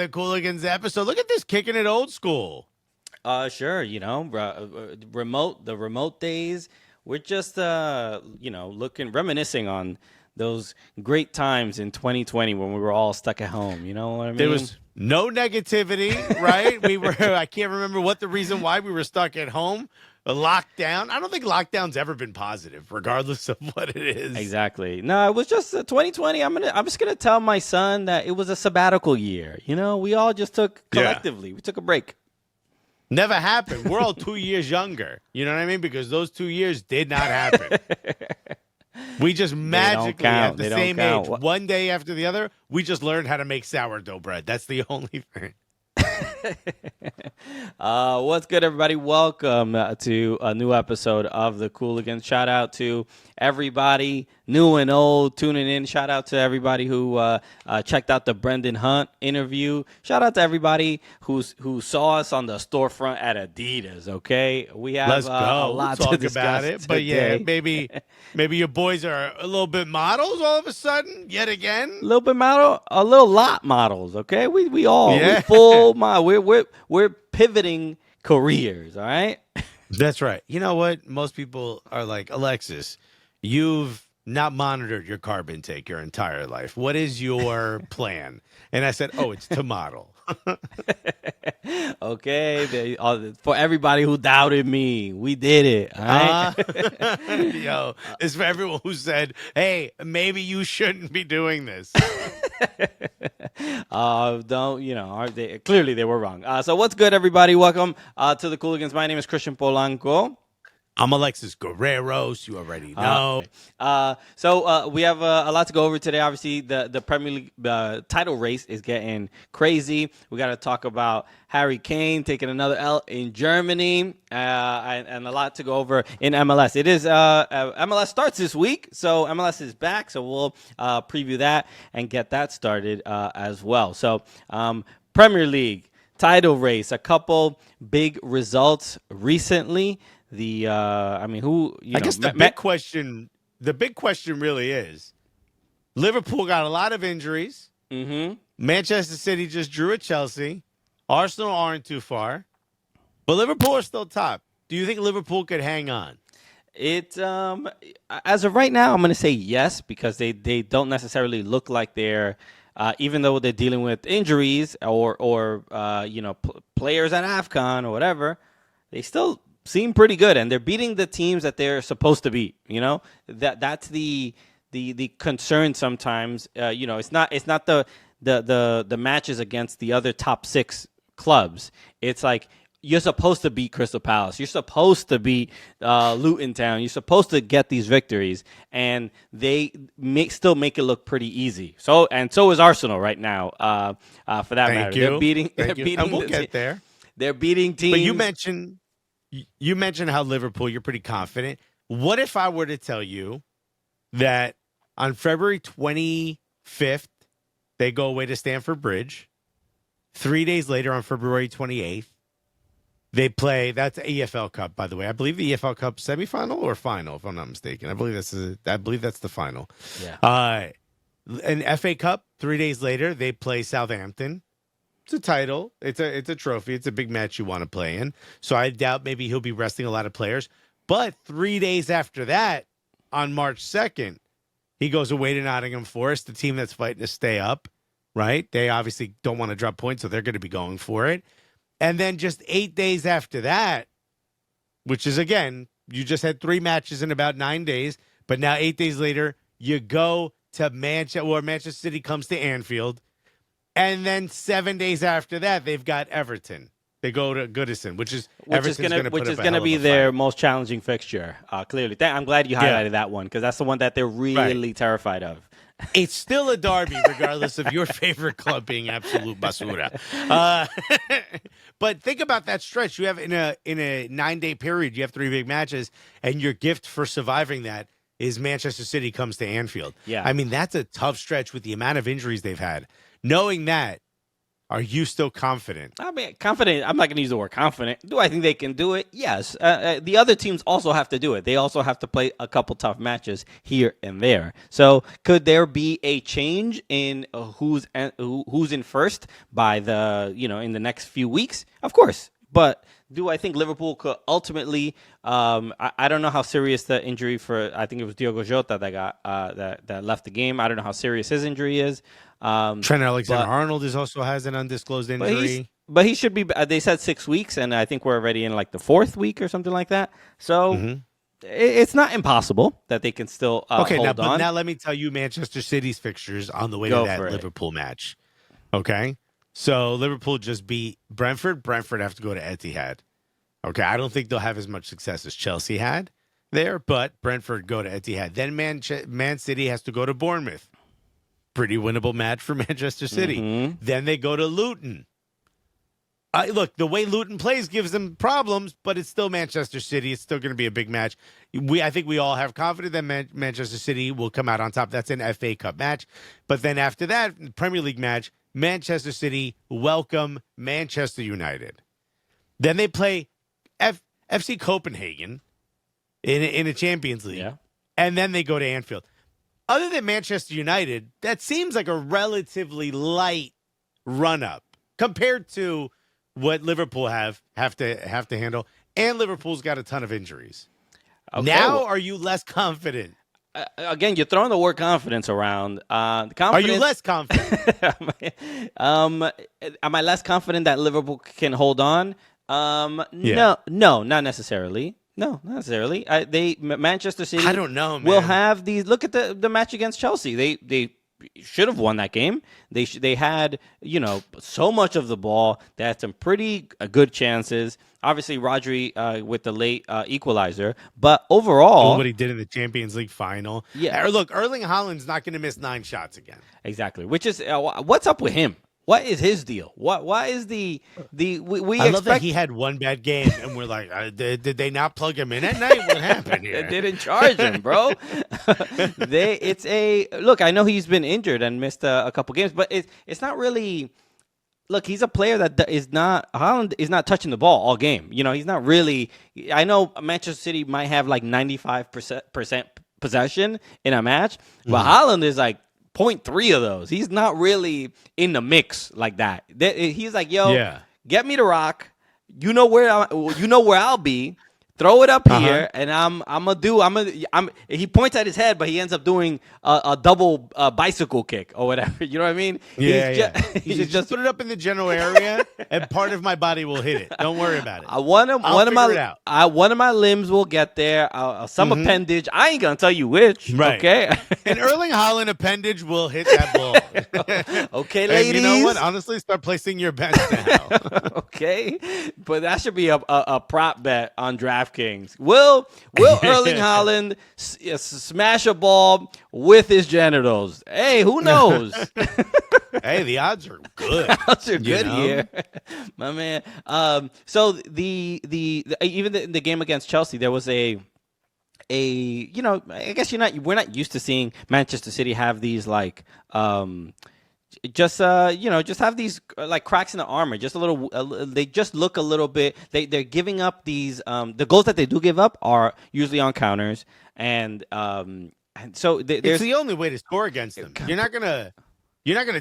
another Cooligans episode. Look at this, kicking it old school. Sure. The remote days. We're just, reminiscing on those great times in 2020 when we were all stuck at home. You know what I mean? There was no negativity, right? I can't remember what the reason why we were stuck at home. A lockdown. I don't think lockdown's ever been positive, regardless of what it is. Exactly. No, it was just 2020. I'm just gonna tell my son that it was a sabbatical year. We all just took collectively. We took a break. Never happened. We're all 2 years younger. You know what I mean? Because those 2 years did not happen. We just magically at the same age, one day after the other, we just learned how to make sourdough bread. That's the only thing. What's good, everybody? Welcome to a new episode of the Cooligans. Shout out to everybody, new and old, tuning in. Shout out to everybody who checked out the Brendan Hunt interview. Shout out to everybody who saw us on the storefront at Adidas. Okay, we have Let's go. A lot we'll to talk discuss about it. today. But yeah, maybe your boys are a little bit models all of a sudden yet again. A little bit model, a little lot models. Okay, we full model. We're pivoting careers. All right. That's right. You know what? Most people are like, Alexis, you've not monitored your carb intake your entire life. What is your plan? And I said, it's to model. Okay. For everybody who doubted me, we did it. All right? Yo, it's for everyone who said, hey, maybe you shouldn't be doing this. Clearly they were wrong. So what's good, everybody? Welcome to the Cooligans. My name is Christian Polanco. I'm Alexis Guerreros. You already know. So we have a lot to go over today. Obviously, the Premier League title race is getting crazy. We got to talk about Harry Kane taking another L in Germany, and a lot to go over in MLS. It is MLS starts this week, so MLS is back. So we'll preview that and get that started as well. So Premier League title race, a couple big results recently. The big question really is Liverpool got a lot of injuries. Mm-hmm. Manchester City just drew at Chelsea. Arsenal aren't too far, but Liverpool are still top. Do you think Liverpool could hang on? It as of right now, I'm going to say yes, because they don't necessarily look like they're even though they're dealing with injuries or players at AFCON or whatever, they still seem pretty good, and they're beating the teams that they're supposed to beat. That's the concern sometimes. It's not the matches against the other top six clubs. It's like you're supposed to beat Crystal Palace. You're supposed to beat Luton Town. You're supposed to get these victories, and they still make it look pretty easy. So is Arsenal right now. For that matter, they're beating. And we'll get there. They're beating teams. But you mentioned how Liverpool, you're pretty confident. What if I were to tell you that on February 25th, they go away to Stamford Bridge. 3 days later, on February 28th, they play, that's EFL Cup, by the way. I believe the EFL Cup semifinal or final, if I'm not mistaken. I believe that's the final. Yeah. An FA Cup, 3 days later, they play Southampton. It's a title. It's a trophy. It's a big match you want to play in. So I doubt maybe he'll be resting a lot of players. But 3 days after that, on March 2nd, he goes away to Nottingham Forest, the team that's fighting to stay up, right? They obviously don't want to drop points, so they're going to be going for it. And then just 8 days after that, which is, again, you just had 3 matches in about 9 days, but now 8 days later, you go to Manchester City comes to Anfield. And then 7 days after that, they've got Everton. They go to Goodison, which is going to be their most challenging fixture. Clearly, I'm glad you highlighted that one, because that's the one that they're really terrified of. It's still a derby, regardless of your favorite club being absolute basura. But think about that stretch you have in a 9-day period. You have 3 big matches, and your gift for surviving that is Manchester City comes to Anfield. Yeah, I mean, that's a tough stretch with the amount of injuries they've had. Knowing that, Are you still confident? I mean, confident. I'm not going to use the word confident. Do I think they can do it? Yes. The other teams also have to do it. They also have to play a couple tough matches here and there. So, could there be a change in who's in first by in the next few weeks? Of course. But do I think Liverpool could ultimately? I don't know how serious the injury for. I think it was Diogo Jota that got that left the game. I don't know how serious his injury is. Trent Alexander-Arnold also has an undisclosed injury. But he should be. They said 6 weeks, and I think we're already in like the 4th week or something like that. So it's not impossible that they can still hold on. But now let me tell you Manchester City's fixtures on the way to that Liverpool match. Okay, so Liverpool just beat Brentford. Brentford have to go to Etihad. Okay, I don't think they'll have as much success as Chelsea had there, but Brentford go to Etihad. Then Man City has to go to Bournemouth. Pretty winnable match for Manchester City. Then they go to Luton. Look, the way Luton plays gives them problems, but it's still Manchester City. It's still going to be a big match. I think we all have confidence that Manchester City will come out on top. That's an FA Cup match. But then after that, Premier League match, Manchester City welcome Manchester United. Then they play FC Copenhagen in a Champions League. Yeah. And then they go to Anfield. Other than Manchester United, that seems like a relatively light run-up compared to what Liverpool have to handle. And Liverpool's got a ton of injuries. Okay, now, are you less confident? Again, you're throwing the word confidence around. Are you less confident? Am I less confident that Liverpool can hold on? No, not necessarily. No, not necessarily. Manchester City. I don't know, man. Will have these. Look at the match against Chelsea. They should have won that game. They had so much of the ball. They had some pretty good chances. Obviously, Rodri with the late equalizer, but overall, what he did in the Champions League final. Yeah, look, Erling Haaland's not going to miss 9 shots again. Exactly. Which is what's up with him? What is his deal? Why is we I love that he had one bad game, and we're like, did they not plug him in at night? What happened here? They didn't charge him, bro. Look. I know he's been injured and missed a couple games, but it's not really. Look, he's a player that Haaland is not touching the ball all game. He's not really. I know Manchester City might have like 95% possession in a match, but Haaland is like 0.3 of those. He's not really in the mix like that. He's like, get me the rock. You know where I'll be. Throw it up here, and he points at his head, but he ends up doing a double bicycle kick or whatever. You know what I mean? He's just put it up in the general area, and part of my body will hit it. Don't worry about it. One of my limbs will get there. Some appendage. I ain't gonna tell you which. Right. Okay. An Erling Haaland appendage will hit that ball. Okay, ladies. And you know what? Honestly, start placing your bets now. Okay, but that should be a prop bet on DraftKings. Will Erling Haaland smash a ball with his genitals? Hey, who knows? Hey, the odds are good. The odds are good here, my man. So the even the game against Chelsea, there was I guess we're not used to seeing Manchester City have these like just have these like cracks in the armor, just a little. They just look a little bit. They're giving up these. The goals that they do give up are usually on counters, and so it's the only way to score against them. You're not gonna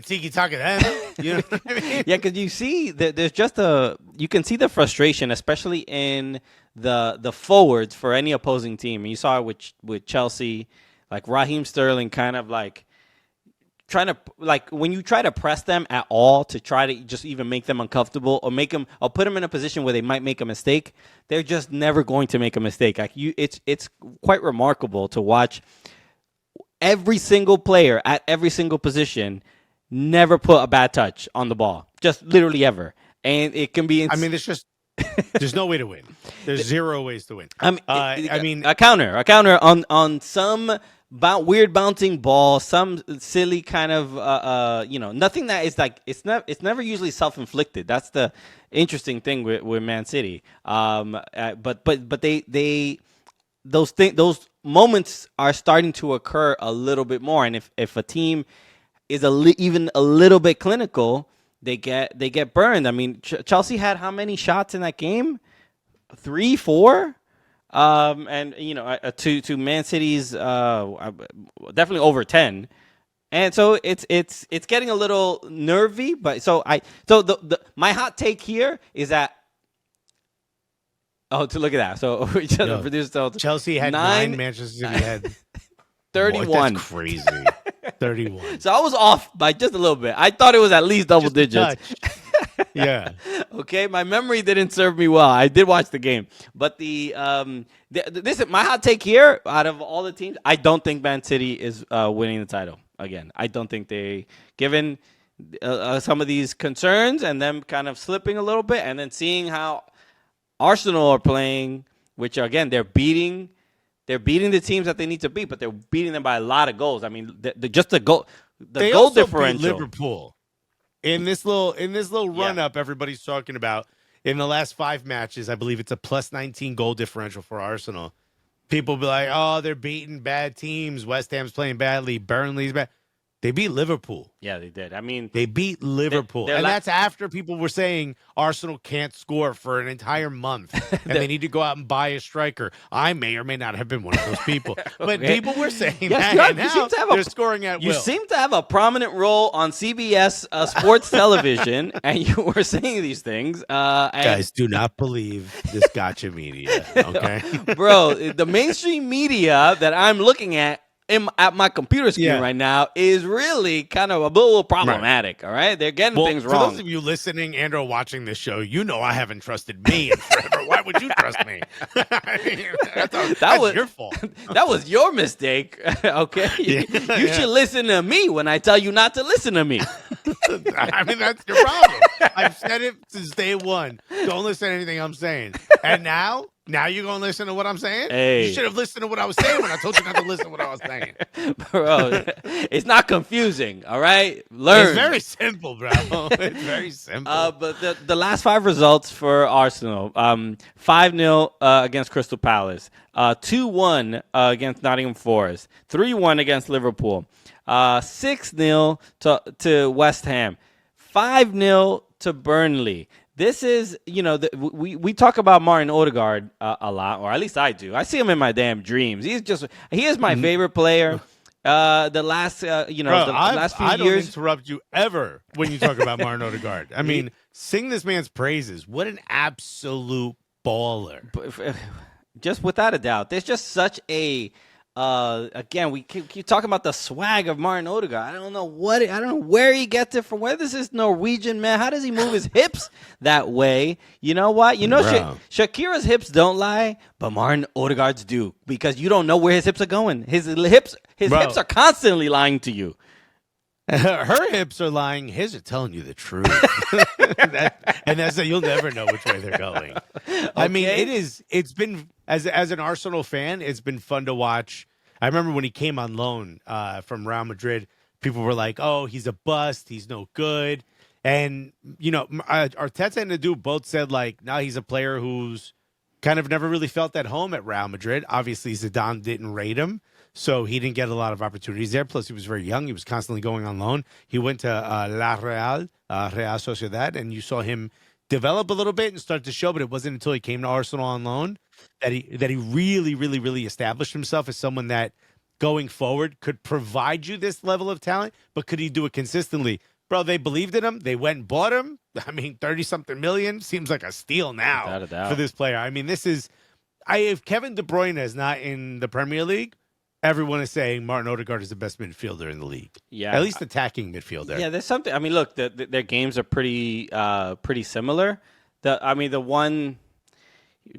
tiki taka them. You know what I mean? Yeah, because you see there's you can see the frustration, especially in the forwards for any opposing team. And you saw it with Chelsea, like Raheem Sterling, kind of like trying to, like, when you try to press them at all to try to just even make them uncomfortable or put them in a position where they might make a mistake, they're just never going to make a mistake. Like it's quite remarkable to watch every single player at every single position never put a bad touch on the ball, just literally ever. And it can be. There's no way to win. There's 0 ways to win. A counter on some weird bouncing ball, some silly kind of nothing that is like it's never usually self-inflicted. That's the interesting thing with Man City. But those moments are starting to occur a little bit more, and if a team is even a little bit clinical, they get burned. I mean, Chelsea had how many shots in that game? 3, 4, and to Man City's definitely over 10. And so it's getting a little nervy, but my hot take here is that to look at that. So we just produced Chelsea had 9, Manchester City had 31. Boy, that's crazy. 31. So I was off by just a little bit. I thought it was at least double digits. Yeah. Okay, my memory didn't serve me well. I did watch the game, but this is my hot take here. Out of all the teams, I don't think Man City is winning the title again. I don't think given some of these concerns and them kind of slipping a little bit, and then seeing how Arsenal are playing, which again they're beating the teams that they need to beat, but they're beating them by a lot of goals. I mean, the goal differential. Beat Liverpool. In this little run up, everybody's talking about in the last 5 matches. I believe it's a plus 19 goal differential for Arsenal. People be like, "Oh, they're beating bad teams. West Ham's playing badly. Burnley's bad." They beat Liverpool. Yeah, they did. I mean, they beat Liverpool, and that's after people were saying Arsenal can't score for an entire month, and they need to go out and buy a striker. I may or may not have been one of those people, but people were saying that. And now they're scoring at will. You seem to have a prominent role on CBS sports television, and you were saying these things. Guys, do not believe this gotcha media, okay? Bro, the mainstream media that I'm looking at my computer screen right now is really kind of a little problematic. Right. All right, they're getting things wrong. For those of you listening and or watching this show, you know I haven't trusted me in forever. Why would you trust me? That's your fault. That was your mistake. Okay, you should listen to me when I tell you not to listen to me. I mean, that's your problem. I've said it since day one. Don't listen to anything I'm saying. And now you're going to listen to what I'm saying? Hey. You should have listened to what I was saying when I told you not to listen to what I was saying. Bro, it's not confusing, all right? Learn. It's very simple, bro. It's very simple. But the last 5 results for Arsenal, 5-0 against Crystal Palace, 2-1 against Nottingham Forest, 3-1 against Liverpool, 6-0 to West Ham, 5-0 to Burnley. This is, we talk about Martin Odegaard a lot, or at least I do. I see him in my damn dreams. He is my favorite player. The last, last few years. I don't years. interrupt you ever when you talk about Martin Odegaard. I mean, sing this man's praises. What an absolute baller. Just without a doubt. There's just such a... again, we keep talking about the swag of Martin Odegaard. I don't know where he gets it from. Where this is Norwegian man? How does he move his hips that way? You know what? Shakira's hips don't lie, but Martin Odegaard's do, because you don't know where his hips are going. His hips are constantly lying to you. Her hips are lying. His are telling you the truth. You'll never know which way they're going. Okay. I mean, it's been, as an Arsenal fan, it's been fun to watch. I remember when he came on loan from Real Madrid, people were like, "Oh, he's a bust. He's no good." And, Arteta and Nadu both said, like, no, he's a player who's kind of never really felt at home at Real Madrid. Obviously, Zidane didn't rate him, so he didn't get a lot of opportunities there. Plus, he was very young. He was constantly going on loan. He went to Real Sociedad, and you saw him develop a little bit and start to show, but it wasn't until he came to Arsenal on loan that he really, really, really established himself as someone that going forward could provide you this level of talent, but could he do it consistently? Bro, they believed in him. They went and bought him. I mean, 30-something million seems like a steal now for this player. I mean, if Kevin De Bruyne is not in the Premier League, everyone is saying Martin Odegaard is the best midfielder in the league. Yeah, at least attacking midfielder. Yeah, there's something. I mean, look, their games are pretty similar. The one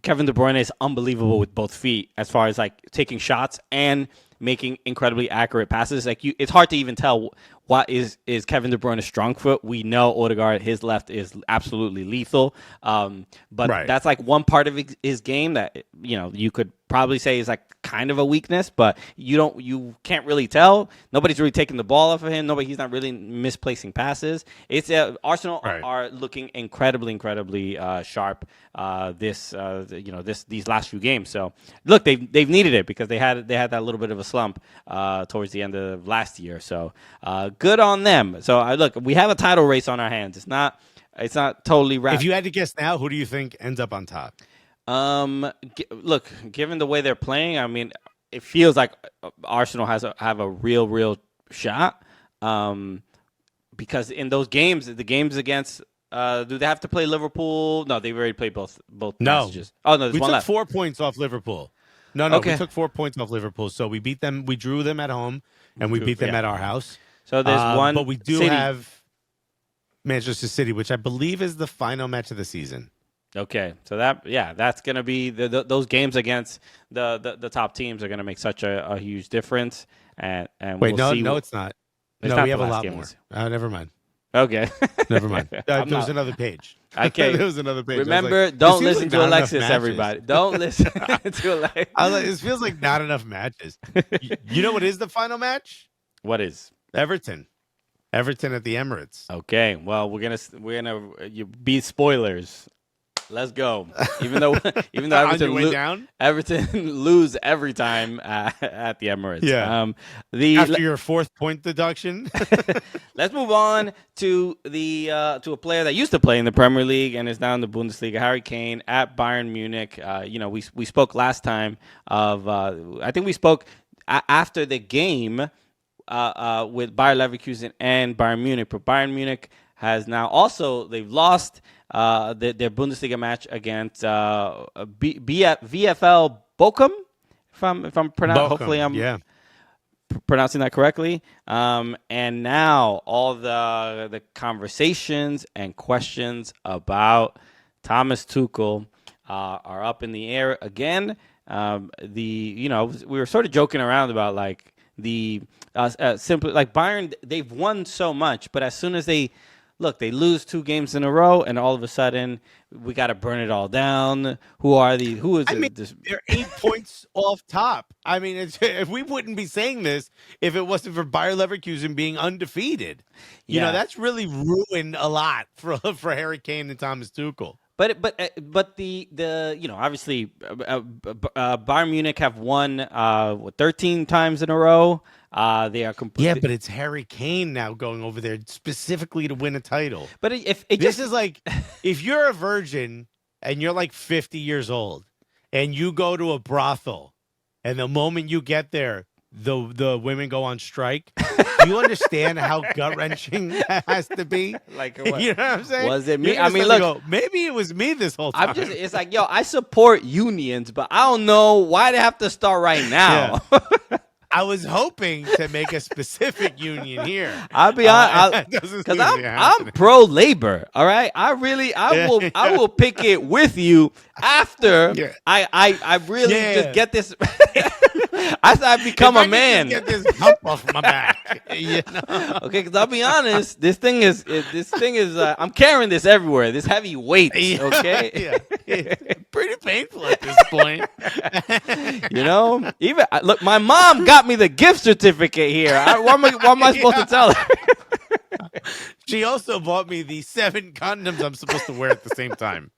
Kevin De Bruyne is unbelievable with both feet as far as like taking shots and making incredibly accurate passes. Like it's hard to even tell what is Kevin De Bruyne's strong foot. We know Odegaard, his left is absolutely lethal. But that's like one part of his game that you could probably say is like kind of a weakness, but you can't really tell. Nobody's really taking the ball off of him. He's not really misplacing passes. It's Arsenal are looking incredibly sharp these last few games. So look, they've needed it because they had that little bit of a slump towards the end of last year. So good on them. So look, we have a title race on our hands. It's not totally wrapped. If you had to guess now, who do you think ends up on top? Look, given the way they're playing, I mean, it feels like Arsenal have a real shot. Because in those games, the games against, do they have to play Liverpool? No, they've already played both passages. Oh no, we one took left. 4 points off Liverpool. No, Okay. We took 4 points off Liverpool. So we beat them. We drew them at home, and we beat them at our house. So there's one, but we do City. have Manchester City, which I believe is the final match of the season. Okay, so that's gonna be those games against the top teams are gonna make such a huge difference. And Wait, we'll see. no, it's not. It's No, not we have the a last lot game, more. is Never mind. Okay, Never mind. There was another page. Okay, there was another page. Remember, like, don't listen to Alexis, everybody. Don't listen to Alexis. I was like, this feels like not enough matches. You know what is the final match? What is? Everton at the Emirates. Okay, well we're gonna be spoilers. Let's go. Even though Everton lose every time at the Emirates. Yeah. After your 4th point deduction. Let's move on to to a player that used to play in the Premier League and is now in the Bundesliga. Harry Kane at Bayern Munich. We spoke last time of. I think we spoke after the game with Bayer Leverkusen and Bayern Munich. But Bayern Munich has now also they've lost their Bundesliga match against VfL Bochum, if I'm pronouncing. Hopefully, I'm pronouncing that correctly. And now all the conversations and questions about Thomas Tuchel are up in the air again. We were sort of joking around about like simply like Bayern, they've won so much, but as soon as they lose 2 games in a row, and all of a sudden we got to burn it all down. Who is it? They're 8 points off top. I mean, if we wouldn't be saying this if it wasn't for Bayer Leverkusen being undefeated. You know, that's really ruined a lot for Harry Kane and Thomas Tuchel. But the obviously Bayern Munich have won 13 times in a row. They are Yeah, but it's Harry Kane now going over there specifically to win a title. But this is like if you're a virgin and you're like 50 years old and you go to a brothel and the moment you get there, the women go on strike. Do you understand how gut-wrenching that has to be? Like what? You know what I'm saying? Was it me? I mean, look, maybe it was me this whole time. It's like, yo, I support unions, but I don't know why they have to start right now. Yeah. I was hoping to make a specific union here. I'll be honest, because I'm pro labor. All right, I will pick it with you after I really just get this. I become a man. Get this hump off my back. You know? Okay, because I'll be honest, this thing is. I'm carrying this everywhere. This heavy weight. Okay. Yeah. It's pretty painful at this point. Even look, my mom got me the gift certificate here. What am I supposed to tell her? She also bought me the 7 condoms I'm supposed to wear at the same time.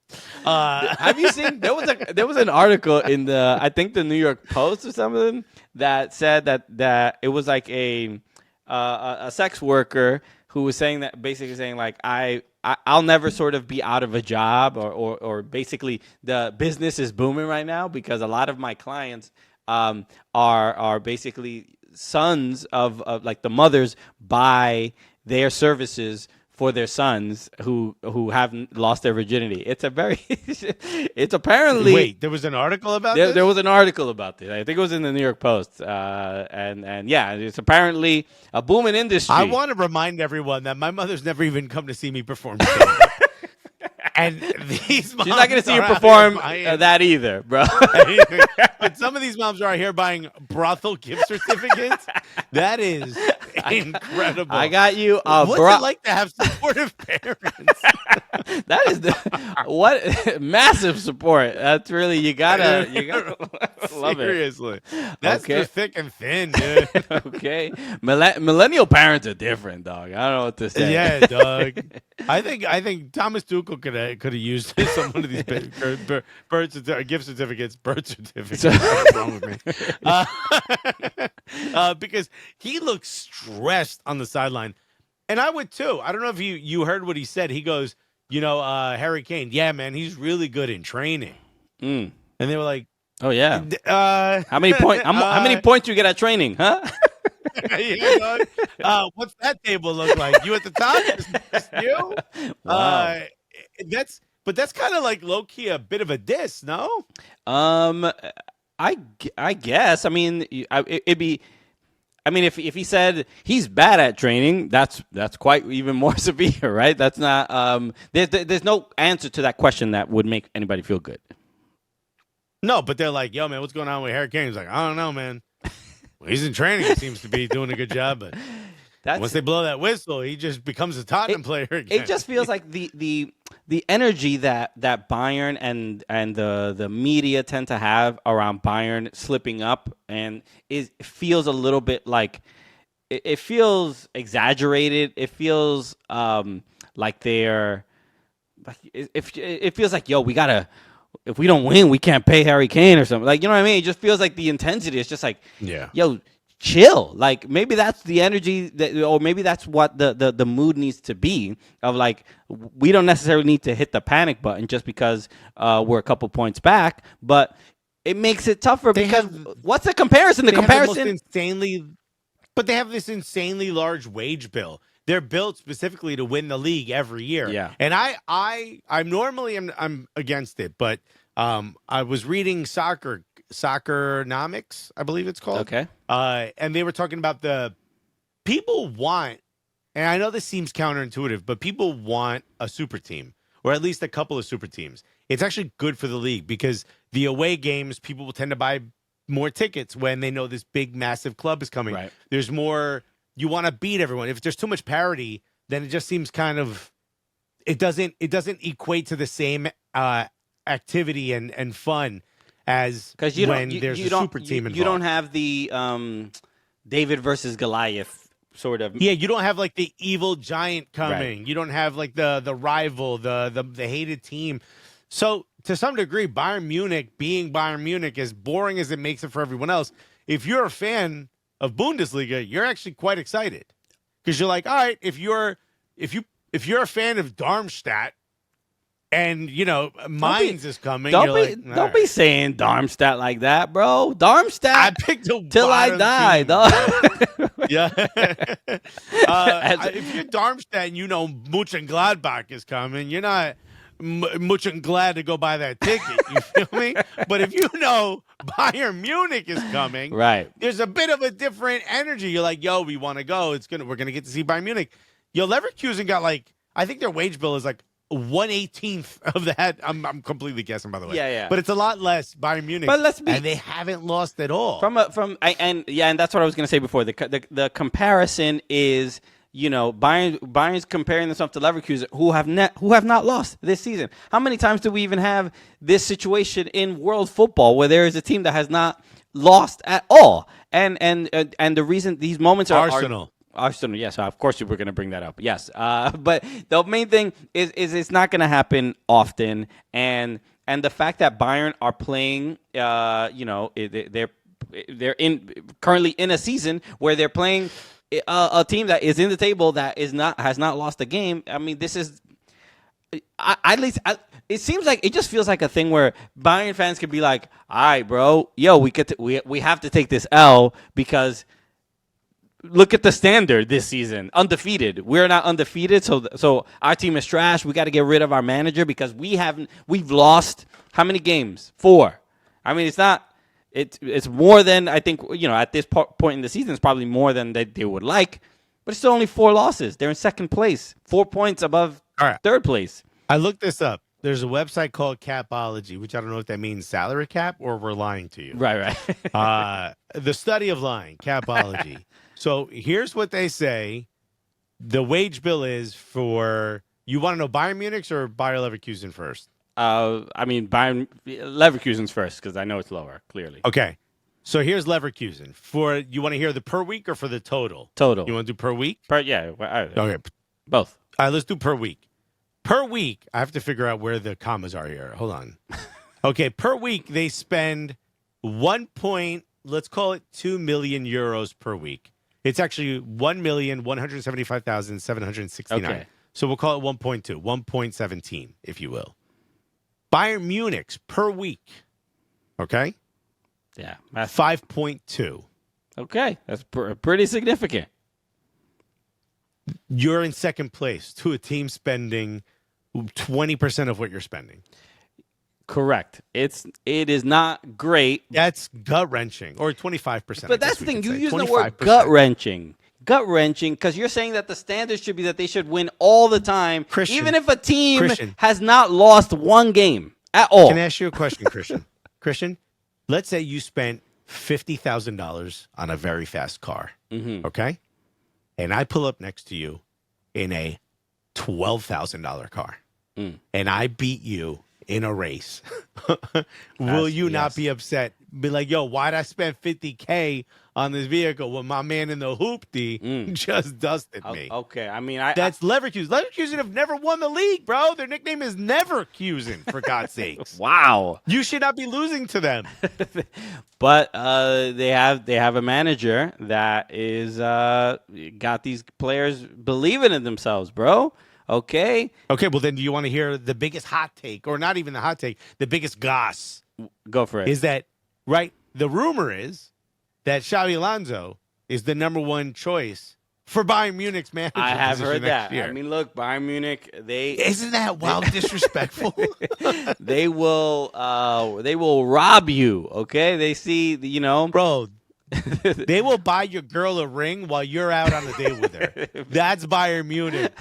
Have you seen? There was an article in I think the New York Post or something that said that it was like a sex worker who was saying that, basically saying like I'll never sort of be out of a job or basically the business is booming right now because a lot of my clients are basically sons of like the mothers buy their services for their sons who haven't lost their virginity. It's apparently. Wait, there was an article about this? There was an article about this. I think it was in the New York Post. And yeah, it's apparently a booming industry. I want to remind everyone that my mother's never even come to see me perform. And these moms, she's not going to see you perform that either, bro. But some of these moms are out here buying brothel gift certificates. That is Incredible. I got you. What's Bro, it like to have supportive parents? that is what massive support. That's really you gotta love it. Seriously. That's Okay. the thick and thin, dude. Okay, millennial parents are different, dog. I don't know what to say. Yeah, dog. I think Thomas Tuchel could have used this on one of these gift certificates, birth certificates. What's wrong with me? Because he looks stressed on the sideline, and I would too. I don't know if you heard what he said. He goes, Harry Kane. Yeah, man, he's really good in training. Mm. And they were like, Oh yeah. How many points? How many points you get at training, huh? yeah, dog. What's that table look like? You at the top? Just you? Wow. That's kind of like low key a bit of a diss, no? I guess. I mean, it'd be. I mean, if he said he's bad at training, that's quite even more severe, right? That's not. There's no answer to that question that would make anybody feel good. No, but they're like, yo, man, what's going on with Harry Kane? He's like, I don't know, man. Well, he's in training. He seems to be doing a good job, but once they blow that whistle, he just becomes a Tottenham player again. It just feels like the energy that Bayern and the media tend to have around Bayern slipping up and feels a little bit like it feels exaggerated. It feels like they're it feels like, yo, we gotta. If we don't win, we can't pay Harry Kane or something. Like, you know what I mean? It just feels like the intensity is just like, yo, chill. Like, maybe that's the energy or maybe that's what the mood needs to be of like, we don't necessarily need to hit the panic button just because we're a couple points back, but it makes it tougher because what's the comparison? They have this insanely large wage bill. They're built specifically to win the league every year. Yeah. And I'm normally I'm against it, but I was reading Soccernomics, I believe it's called. Okay. And they were talking about the people want, and I know this seems counterintuitive, but people want a super team or at least a couple of super teams. It's actually good for the league because the away games, people will tend to buy more tickets when they know this big, massive club is coming. Right. There's more. You want to beat everyone. If there's too much parity, then it just seems kind of it doesn't equate to the same activity and fun as there's a super team involved. You don't have the David versus Goliath sort of. Yeah, you don't have like the evil giant coming. Right. You don't have like the rival, the hated team. So to some degree, Bayern Munich being Bayern Munich, as boring as it makes it for everyone else, if you're a fan of Bundesliga, you're actually quite excited because you're like, all right, if you're a fan of Darmstadt and Mainz is coming, don't be saying Darmstadt like that, bro. Darmstadt, I picked a till I die, dog. Yeah. If you're Darmstadt and Mönchengladbach is coming, you're not much glad to go buy that ticket. You feel me? But if you know Bayern Munich is coming, right, there's a bit of a different energy. You're like, yo, we want to go. We're gonna get to see Bayern Munich. Yo, Leverkusen got I think their wage bill is 1/18 of that. I'm completely guessing, by the way. Yeah. But it's a lot less Bayern Munich. But and they haven't lost at all. And that's what I was gonna say before. The comparison is. Bayern's comparing themselves to Leverkusen, who have not lost this season. How many times do we even have this situation in world football where there is a team that has not lost at all? And the reason these moments are Arsenal, yes, of course you were going to bring that up. Yes, but the main thing is it's not going to happen often, and the fact that Bayern are playing, they're currently in a season where they're playing a team that is in the table that has not lost a game. I mean, this is it seems like it just feels like a thing where Bayern fans could be like, all right, bro, yo, we have to take this L because look at the standard this season, undefeated. We're not undefeated, so our team is trash. We got to get rid of our manager because we've lost how many games? 4. I mean, it's not. It's more than I think, at this point in the season, it's probably more than they would like, but it's still only 4 losses. They're in second place, 4 points above third place. I looked this up. There's a website called Capology, which I don't know if that means salary cap or we're lying to you. Right. The study of lying, Capology. So here's what they say the wage bill is for. You want to know Bayern Munich or Bayer Leverkusen first? I mean, Bayern Leverkusen's first because I know it's lower. Clearly, Okay. So here's Leverkusen. You want to hear the per week or for the total? total. You want to do per week? Okay, Okay. both. All right, let's do per week. Per week, I have to figure out where the commas are here. Hold on. Okay, per week they spend let's call it 2 million euros per week. It's actually 1,175,769. Okay. So we'll call it 1.2, 1.17, if you will. Bayern Munich's per week. Okay? Yeah. 5.2. Okay, that's pretty significant. You're in second place to a team spending 20% of what you're spending. Correct. It is not great. That's gut wrenching, or 25%. But that's the thing. You use the word gut wrenching. Gut wrenching because you're saying that the standard should be that they should win all the time, Christian, even if a team Christian. has not lost one game at all. Can I ask you a question, Christian? Christian, let's say you spent $50,000 on a very fast car, okay? And I pull up next to you in a $12,000 car, and I beat you in a race. Will you not be upset? Be like, yo, why'd I spend $50K on this vehicle when my man in the hoopty just dusted me? Okay, I mean, that's Leverkusen. Leverkusen have never won the league, bro. Their nickname is Neverkusen, for God's sakes. Wow. You should not be losing to them. But they have a manager that is got these players believing in themselves, bro. Okay. Okay, well then do you want to hear the biggest hot take, or not even the hot take, the biggest goss? Go for it. Is that right? The rumor is that Xabi Alonso is the number one choice for Bayern Munich's manager. I have heard that. Year. I mean, look, Bayern Munich, isn't that wild disrespectful? They will rob you. Okay, they see bro. They will buy your girl a ring while you're out on a date with her. That's Bayern Munich.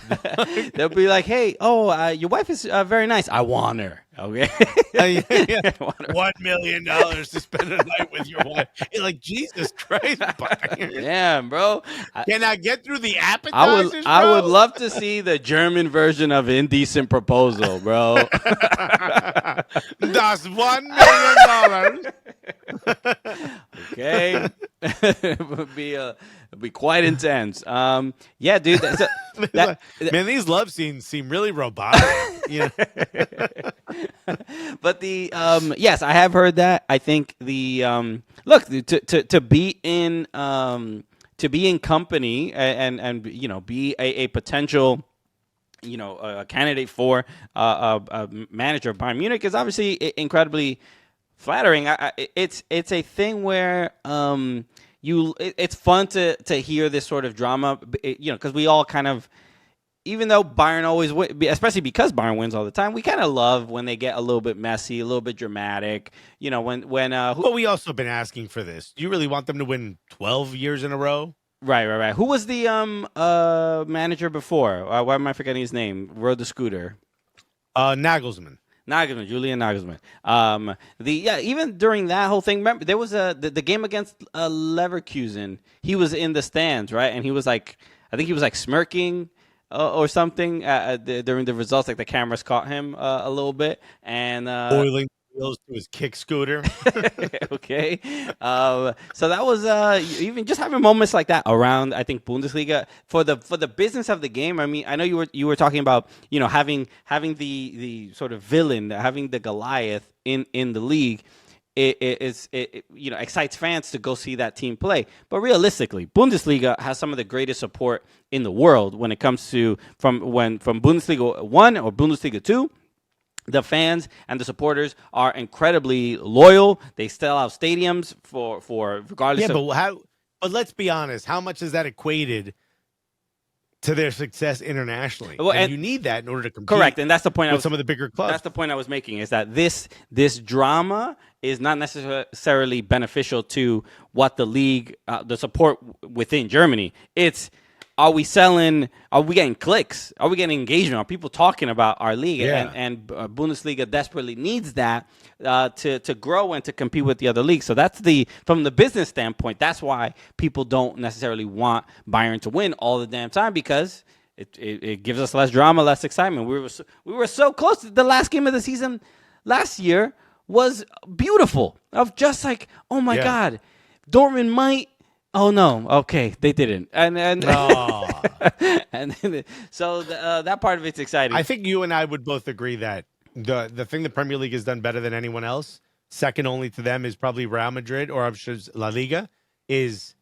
They'll be like, "Hey, your wife is very nice. I want her." Okay. $1 million to spend a night with your wife. You're like, Jesus Christ, Bayern. Yeah, bro. Can I get through the appetizers, I would love to see the German version of Indecent Proposal, bro. Das $1 million. Okay. It would be quite intense. Yeah, dude. Man, these love scenes seem really robotic. But yes, I have heard that. I think look to be in company and be a potential a candidate for a manager of Bayern Munich is obviously incredibly flattering. It's a thing where it's fun to hear this sort of drama, because we all kind of, even though Bayern always win, especially because Bayern wins all the time, we kind of love when they get a little bit messy, a little bit dramatic. But we also been asking for this. Do you really want them to win 12 years in a row? Right. Who was the manager before? Why am I forgetting his name? Rode the scooter. Nagelsmann. Julian Nagelsmann. Even during that whole thing, remember there was the game against Leverkusen. He was in the stands, right? And he was like, I think he was like smirking or something during the results. Like the cameras caught him a little bit, and boiling wheels to his kick scooter. Okay, so that was even just having moments like that around. I think Bundesliga for the business of the game. I mean, I know you were talking about having the sort of villain, having the Goliath in the league. It excites fans to go see that team play. But realistically, Bundesliga has some of the greatest support in the world when it comes to from Bundesliga 1 or Bundesliga 2. The fans and the supporters are incredibly loyal. They sell out stadiums for regardless of... But let's be honest. How much is that equated to their success internationally? Well, and you need that in order to compete. Correct, and that's the point. Some of the bigger clubs. That's the point I was making. Is that this drama is not necessarily beneficial to what the league, the support within Germany. It's are we selling? Are we getting clicks? Are we getting engagement? Are people talking about our league? Yeah. And Bundesliga desperately needs that to grow and to compete with the other leagues. So that's from the business standpoint, that's why people don't necessarily want Bayern to win all the damn time, because it gives us less drama, less excitement. We were so close. The last game of the season last year was beautiful. Of just like, oh my God, Dortmund might. Oh no! Okay, they didn't, and so that part of it's exciting. I think you and I would both agree that the thing the Premier League has done better than anyone else, second only to them, is probably Real Madrid, or I'm sure La Liga, is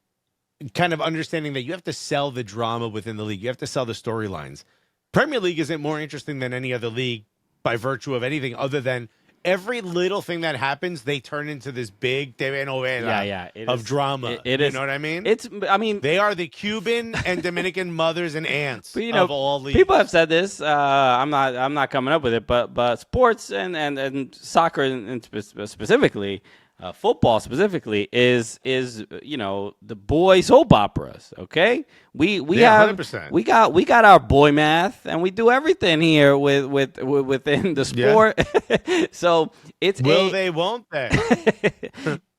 kind of understanding that you have to sell the drama within the league. You have to sell the storylines. Premier League isn't more interesting than any other league by virtue of anything other than every little thing that happens, they turn into this big telenovela of drama. It you is, know what I mean? They are the Cuban and Dominican mothers and aunts of all leagues. People have said this. I'm not coming up with it, but sports and soccer and specifically. Football specifically is the boy soap operas. Okay, we have 100%. we got our boy math, and we do everything here within the sport. So won't they?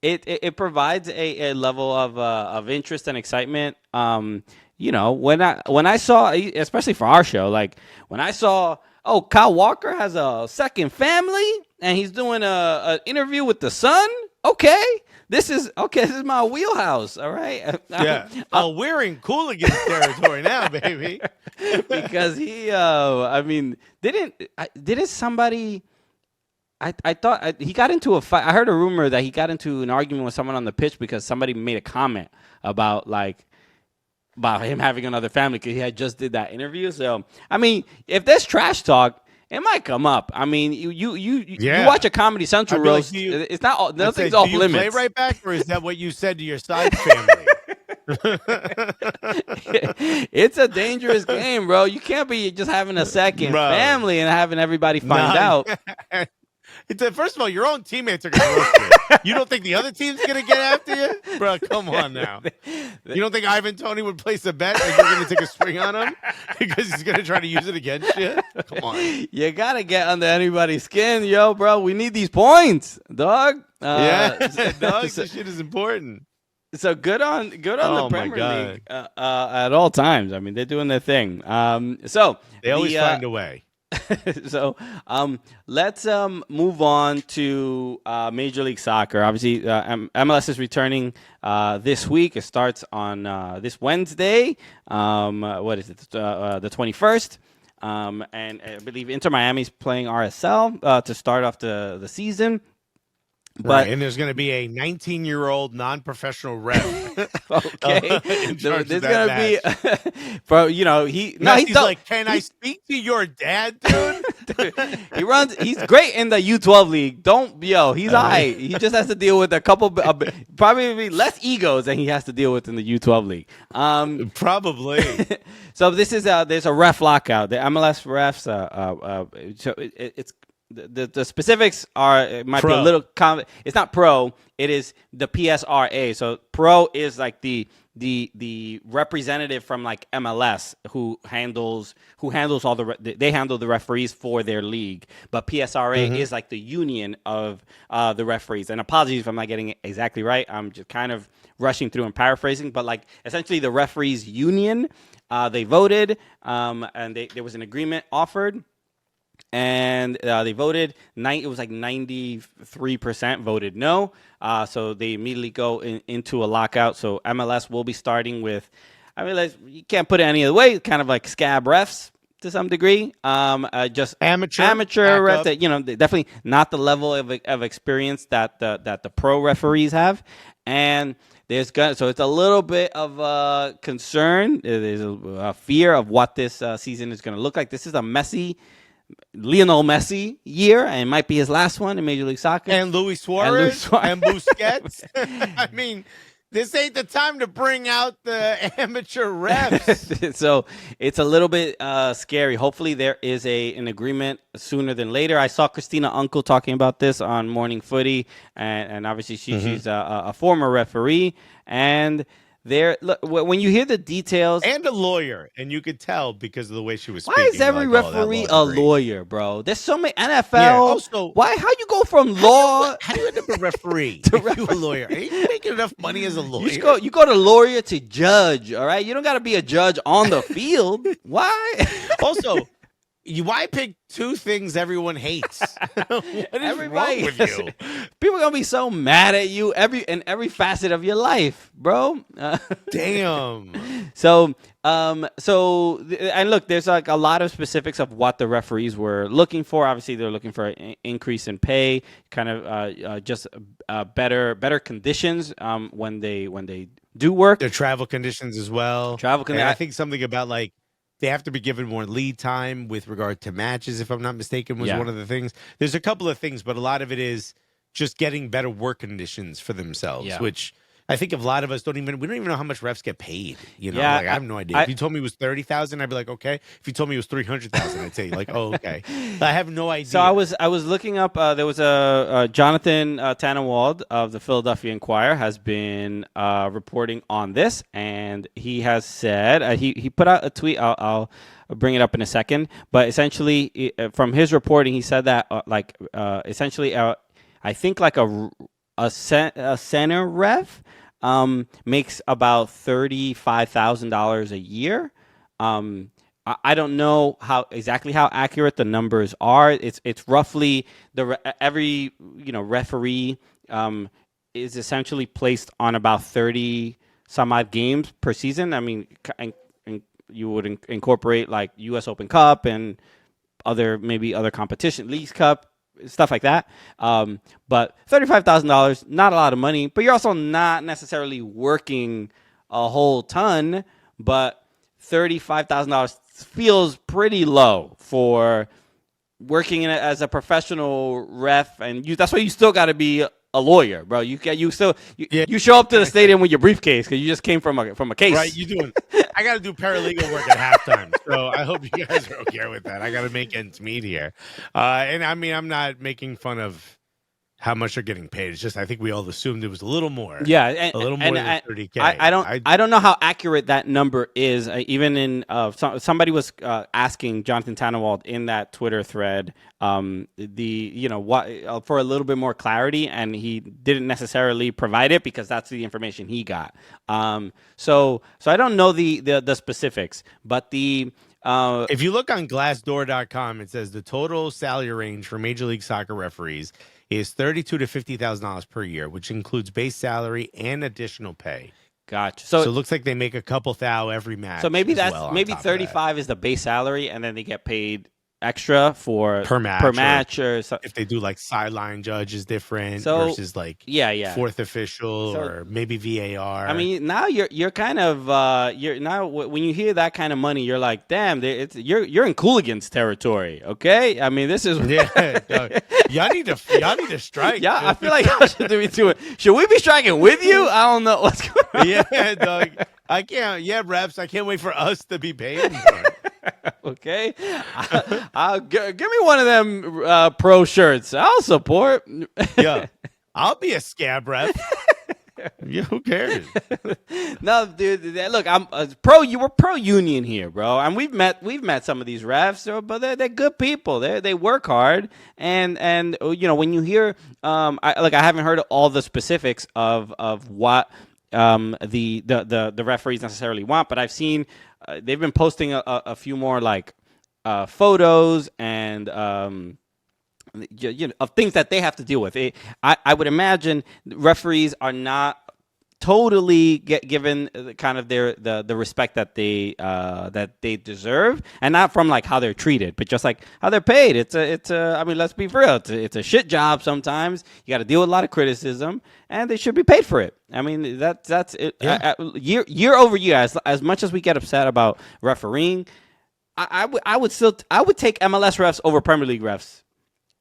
It provides a level of interest and excitement. When I saw, especially for our show, like when I saw, Kyle Walker has a second family and he's doing a interview with the Sun. Okay, this is my wheelhouse. All right. Yeah. We're in Cooligans territory now, baby. Because didn't somebody? I thought he got into a fight. I heard a rumor that he got into an argument with someone on the pitch because somebody made a comment about him having another family because he had just did that interview. So if there's trash talk, it might come up. You watch a Comedy Central roast. It's not nothing's off limits. Do you play right back, or is that what you said to your side family? It's a dangerous game, bro. You can't be just having a second family and having everybody find out. First of all, your own teammates are going to roast you. You don't think the other team's going to get after you? Bro, come on now. You don't think Ivan Toney would place a bet that you're going to take a swing on him because he's going to try to use it against you? Come on. You got to get under anybody's skin, bro. We need these points, dog. Dog, this shit is important. So good on the Premier League at all times. They're doing their thing. So they always find a way. So let's move on to Major League Soccer. Obviously, MLS is returning this week. It starts on this Wednesday. What is it? The 21st. And I believe Inter Miami's playing RSL to start off the season. But and there's going to be a 19-year-old non-professional ref. Okay, there's going to be, bro. He's like, can I speak to your dad, dude? Dude, he's great in the U12 league. He's all right. He just has to deal with a couple, probably less egos than he has to deal with in the U12 league. Probably. So there's a ref lockout. The MLS refs. So it's. The specifics it might be a little it's not pro, it is the PSRA. So pro is like the representative from like MLS who handles all they handle the referees for their league, but PSRA is like the union of the referees. And apologies if I'm not getting it exactly right. I'm just kind of rushing through and paraphrasing, but like essentially the referees union, they voted and there was an agreement offered. And they voted. It was like 93% voted no. So they immediately go into a lockout. So MLS will be starting with, you can't put it any other way. Kind of like scab refs to some degree. Just amateur refs. That, definitely not the level of experience that the pro referees have. And so it's a little bit of concern. There's a fear of what this season is going to look like. This is a Lionel Messi year, and it might be his last one in Major League Soccer. And Luis Suarez and Busquets. This ain't the time to bring out the amateur refs. So it's a little bit scary. Hopefully there is an agreement sooner than later. I saw Christina Uncle talking about this on Morning Footy, and obviously she's a former referee, and Look, when you hear the details, and a lawyer, and you could tell because of the way she was why speaking. is every like, oh, that referee law a degree. lawyer, bro? There's so many NFL. Yeah. Also, why? How you go from law? How do you end up a referee To if you a lawyer? Are you making enough money as a lawyer? You go to lawyer to judge. All right, you don't got to be a judge on the field. Why? Also, why pick two things everyone hates? What is wrong with you? People are gonna be so mad at you in every facet of your life, bro. Damn. And look, there's like a lot of specifics of what the referees were looking for. Obviously, they're looking for an increase in pay, kind of just better conditions when they do work. Their travel conditions as well. And I think something about like they have to be given more lead time with regard to matches, if I'm not mistaken, was one of the things. There's a couple of things, but a lot of it is just getting better work conditions for themselves, which I think a lot of us we don't even know how much refs get paid. You know, like I have no idea. If you told me it was 30,000, I'd be like, okay. If you told me it was 300,000, I'd say like, oh, okay. But I have no idea. So I was looking up. There was a Jonathan Tannenwald of the Philadelphia Inquirer has been reporting on this, and he has said he put out a tweet. I'll bring it up in a second, but essentially from his reporting, he said that essentially I think like a center ref makes about $35,000 a year. I don't know exactly how accurate the numbers are. It's roughly every referee is essentially placed on about 30 some odd games per season. I mean, and you would incorporate like U.S. Open Cup and other competition, Leagues Cup, stuff like that. But $35,000, not a lot of money, but you're also not necessarily working a whole ton, but $35,000 feels pretty low for working as a professional ref, and that's why you still got to be a lawyer, bro. You show up to the stadium with your briefcase because you just came from a case. Right, you doing. I got to do paralegal work at halftime, so I hope you guys are okay with that. I got to make ends meet here, and I mean, I'm not making fun of how much they're getting paid. It's just I think we all assumed it was a little more. Yeah, a little more than 30K. I don't know how accurate that number is. Even in somebody was asking Jonathan Tannenwald in that Twitter thread for a little bit more clarity, and he didn't necessarily provide it because that's the information he got. So I don't know the specifics, but if you look on Glassdoor.com, it says the total salary range for Major League Soccer referees is $32,000 to $50,000 per year, which includes base salary and additional pay. Gotcha. So it looks like they make a couple thou every match. So maybe maybe 35 is the base salary, and then they get paid extra for per match or so. If they do like sideline judge is different versus like fourth official or maybe VAR. I mean, now you're kind of now when you hear that kind of money, you're like, damn, you're in Cooligans territory. Okay, I mean, this is y'all need to strike. Yeah, I feel like y'all should be doing. Should we be striking with you? I don't know what's going on. Yeah, dog. I can't. Yeah, reps. I can't wait for us to be paying for it. Okay, give me one of them pro shirts. I'll support. Yeah, I'll be a scab ref. Yeah, who cares? No, dude. Look, I'm pro. You were pro union here, bro, and we've met some of these refs, but they're good people. They work hard, and when you hear, I haven't heard all the specifics of what the referees necessarily want, but I've seen they've been posting a few more like photos and of things that they have to deal with. I would imagine referees are not totally given kind of the respect that they deserve, and not from like how they're treated, but just like how they're paid. It's I mean, let's be real. It's a shit job sometimes. You got to deal with a lot of criticism, and they should be paid for it. I mean, that's it. Yeah. Year over year, as much as we get upset about refereeing, I would take MLS refs over Premier League refs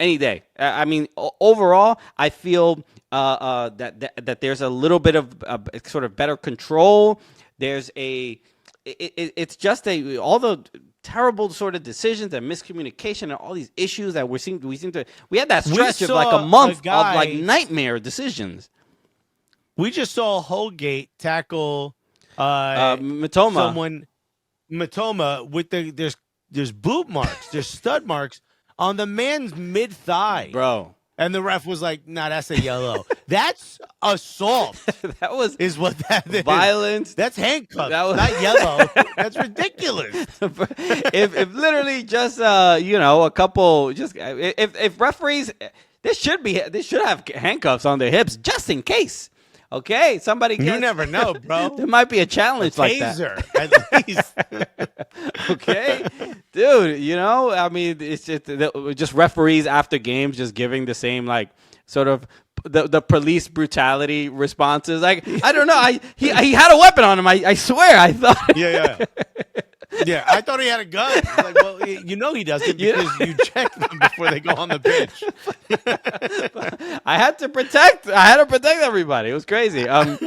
any day. I mean, overall, I feel that there's a little bit of sort of better control. There's it's just all the terrible sort of decisions and miscommunication and all these issues that we had that stretch of like a month of like nightmare decisions. We just saw Holgate tackle Matoma. Someone Matoma with there's boot marks, there's stud marks on the man's mid thigh, bro. And the ref was like, "Nah, that's a yellow. That's assault. That was what that is. Violence. That's handcuffs, not yellow. That's ridiculous. if literally just a couple if referees they should have handcuffs on their hips just in case. Okay, somebody gets, you never know, bro. There might be a challenge like that. At least. Okay, dude. I mean, it's just referees after games just giving the same like sort of the police brutality responses. Like I don't know. He had a weapon on him. I swear. I thought. Yeah. Yeah, I thought he had a gun. Like, well, he doesn't because you check them before they go on the pitch. I had to protect everybody. It was crazy. Look,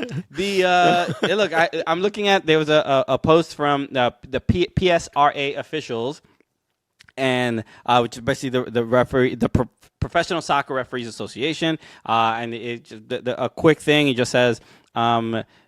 I'm looking at there was a post from the PSRA officials, and which is basically the referee, Professional Soccer Referees Association, and a quick thing. It just says.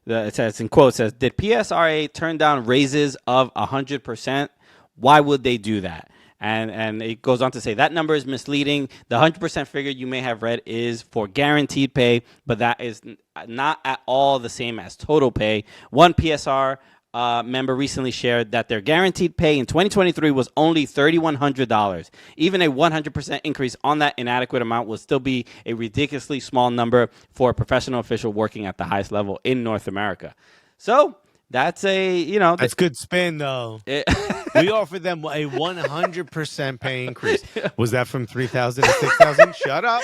It says in quotes, says, did PSRA turn down raises of 100%? Why would they do that? And it goes on to say that number is misleading. The 100% figure you may have read is for guaranteed pay, but that is not at all the same as total pay. One PSR member recently shared that their guaranteed pay in 2023 was only $3,100. Even a 100% increase on that inadequate amount would still be a ridiculously small number for a professional official working at the highest level in North America. So that's that's good spin though. We offered them a 100% pay increase. Was that from 3,000 to 6,000? Shut up.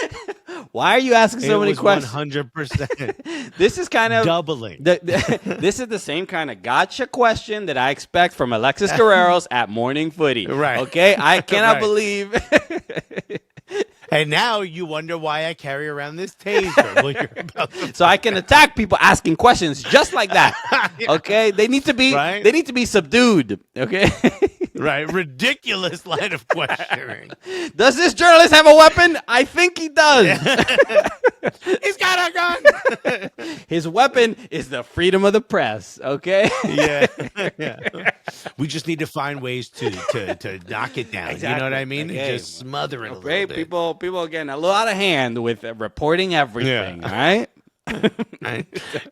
Why are you asking so many questions? 100%. This is kind of doubling. This is the same kind of gotcha question that I expect from Alexis Guerreros at Morning Footy. Right. Okay? I cannot believe. And now you wonder why I carry around this taser. Well, you're about to so I can attack people asking questions just like that. Okay? They need to be subdued. Okay? Right. Ridiculous line of questioning. Does this journalist have a weapon? I think he does. He's got a gun. His weapon is the freedom of the press. Okay? Yeah. We just need to find ways to knock it down. Exactly. You know what I mean? Okay. Just smother it a little Great. bit. People are getting a little out of hand with reporting everything. All right?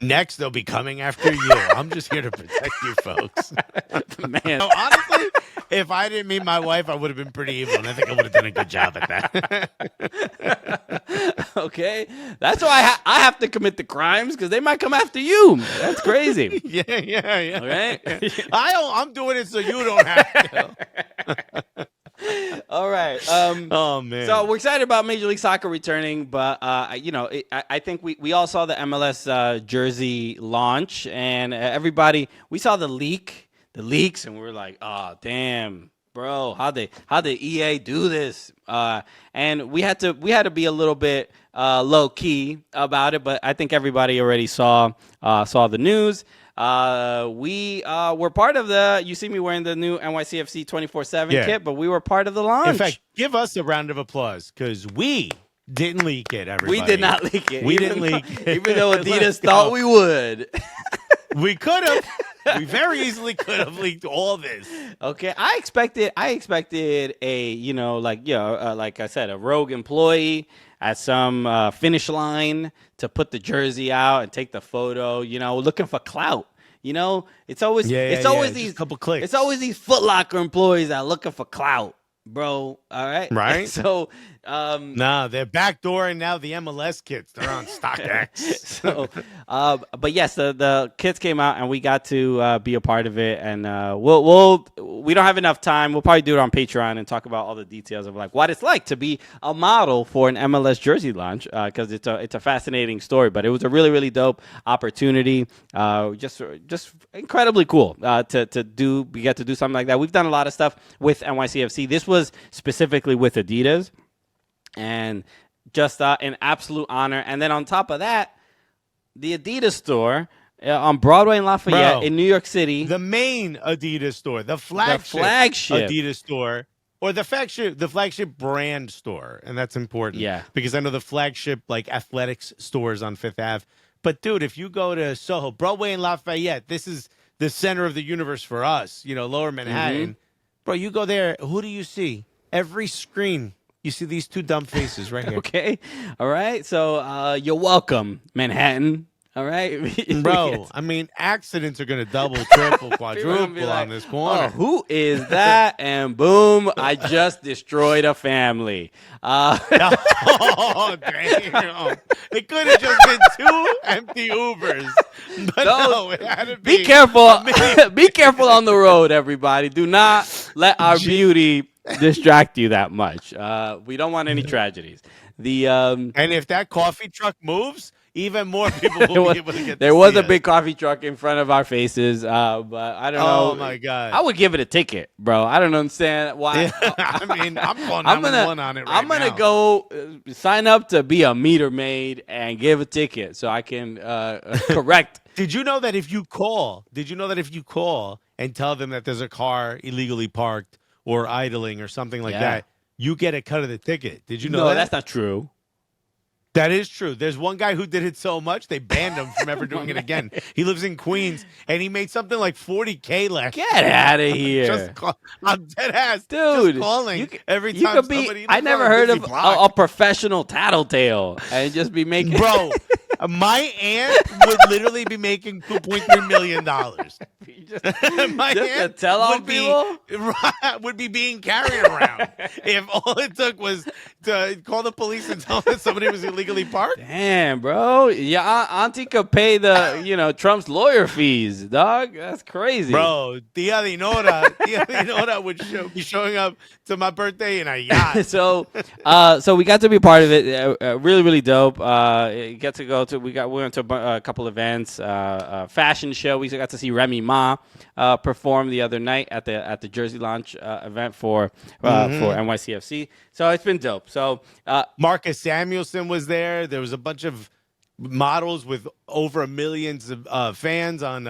Next, they'll be coming after you. I'm just here to protect you folks. Man. No, honestly, if I didn't meet my wife, I would have been pretty evil, and I think I would have done a good job at that. Okay, that's why I have to commit the crimes because they might come after you. That's crazy. Yeah. Okay, I'm doing it so you don't have to. All right. Oh man. So we're excited about Major League Soccer returning, but I think we all saw the MLS jersey launch, and we saw the leaks, and we were like, oh damn, bro, how did EA do this? And we had to be a little bit low key about it, but I think everybody already saw the news. We were part of you see me wearing the new NYCFC 24/7 kit, but we were part of the launch. In fact, give us a round of applause because we didn't leak it, everybody. We did not leak it. We didn't leak it. Even though Adidas thought we would. We could have. We very easily could have leaked all this. Okay, I expected a like I said, a rogue employee at some finish line to put the jersey out and take the photo. Looking for clout. It's always these couple clicks. It's always these Foot Locker employees that are looking for clout, bro. All right, right. So, they're backdooring now the MLS kits. They're on StockX. So, but yes, the kits came out and we got to be a part of it. And we don't have enough time. We'll probably do it on Patreon and talk about all the details of like what it's like to be a model for an MLS jersey launch because it's a fascinating story. But it was a really, really dope opportunity. Just incredibly cool we get to do something like that. We've done a lot of stuff with NYCFC. This was specifically with Adidas. And just an absolute honor. And then on top of that, the Adidas store on Broadway and Lafayette in New York City. The main Adidas store, the flagship Adidas store, or the flagship brand store. And that's important. Yeah. Because I know the flagship like athletics stores on Fifth Ave. But dude, if you go to Soho, Broadway and Lafayette, this is the center of the universe for us, Lower Manhattan. Bro, you go there, who do you see? Every screen, you see these two dumb faces right here. Okay. All right. So you're welcome, Manhattan. All right. Bro, I mean, accidents are going to double, triple, quadruple on this corner. Oh, who is that? And boom, I just destroyed a family. Oh, damn. It could have just been two empty Ubers. But no, it had to be. Be careful. Be careful on the road, everybody. Do not let our beauty distract you that much. We don't want any tragedies. And if that coffee truck moves, even more people will be able to get there was a big coffee truck in front of our faces, but I don't know. Oh, my God. I would give it a ticket, bro. I don't understand why. Yeah, I mean, I'm calling 911 on it right now. I'm going to go sign up to be a meter maid and give a ticket so I can correct. Did you know that if you call and tell them that there's a car illegally parked or idling or something like that, you get a cut of the ticket? Did you know that? No, that's not true. That is true. There's one guy who did it so much they banned him from ever doing it again. He lives in Queens and he made something like $40K last. Get out of here! I'm dead ass, dude. Just calling every time somebody. I never heard of a professional tattletale and just be making. Bro, my aunt would literally be making $2.3 million. My aunt to tell on people would be being carried around if all it took was to call the police and tell them that somebody was illegally parked. Damn, bro. Yeah, auntie could pay the Trump's lawyer fees, dog. That's crazy. Bro, Tia Dinora would be showing up to my birthday in a yacht. So we got to be part of it. Really, really dope. Get to go to. We went to a couple events. Fashion show. We got to see Remy Ma perform the other night at the Jersey launch event for NYCFC. So it's been dope. So Marcus Samuelsson was there. There was a bunch of models with over millions of fans on